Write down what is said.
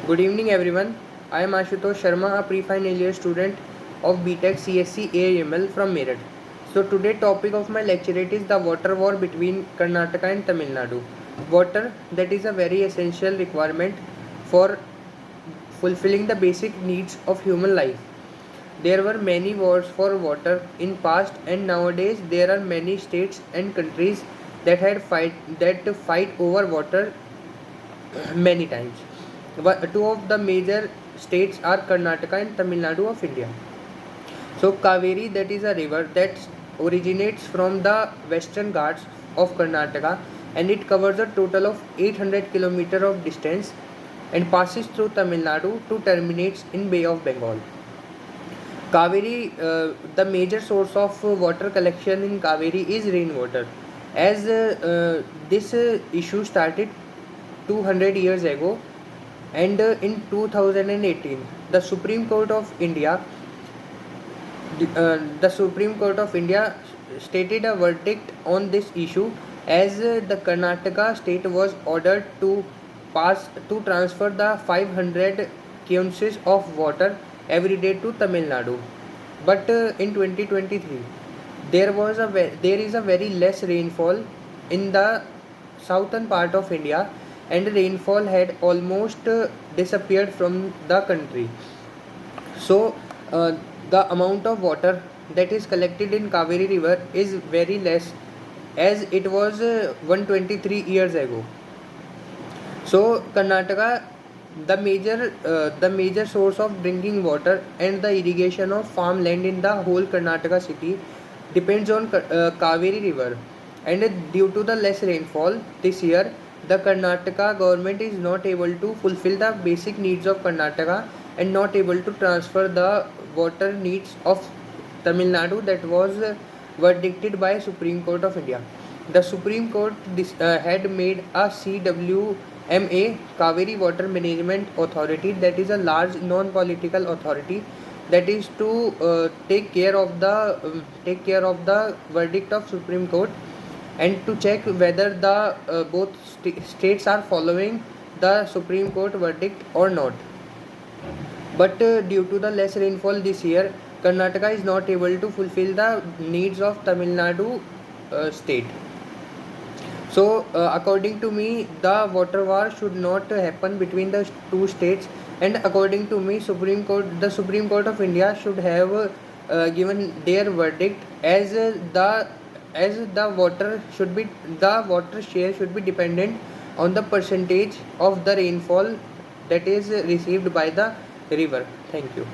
Good evening, everyone. I am Ashutosh Sharma, a pre-final year student of BTech CSC AIML from Meerut. So today topic of my lecturate is the water war between Karnataka and Tamil Nadu. Water, that is a very essential requirement for fulfilling the basic needs of human life. There were many wars for water in past, and nowadays there are many states and countries that fight over water many times. Two of the major states are Karnataka and Tamil Nadu of India. So Kaveri, that is a river that originates from the western Ghats of Karnataka, and it covers a total of 800 kilometers of distance and passes through Tamil Nadu to terminates in Bay of Bengal. Kaveri, the major source of water collection in Kaveri is rainwater. As this issue started 200 years ago, and in 2018, the Supreme Court of India stated a verdict on this issue, as the Karnataka state was ordered to transfer the 500 cuses of water every day to Tamil Nadu. But in 2023, there is a very less rainfall in the southern part of India, and rainfall had almost disappeared from the country. So the amount of water that is collected in Kaveri river is very less, as it was 123 years ago. So Karnataka, the major source of drinking water and the irrigation of farmland in the whole Karnataka city depends on Kaveri river, and due to the less rainfall this year, the Karnataka government is not able to fulfill the basic needs of Karnataka and not able to transfer the water needs of Tamil Nadu that was verdicted by Supreme Court of India. The Supreme Court had made a CWMA, Kaveri Water Management Authority, that is a large non-political authority that is to take care of the verdict of Supreme Court, and to check whether the both states are following the Supreme Court verdict or not. But due to the less rainfall this year, Karnataka is not able to fulfill the needs of Tamil Nadu state. So, according to me, the water war should not happen between the two states. And according to me, the Supreme Court of India should have given their verdict, as the water share should be dependent on the percentage of the rainfall that is received by the river. Thank you.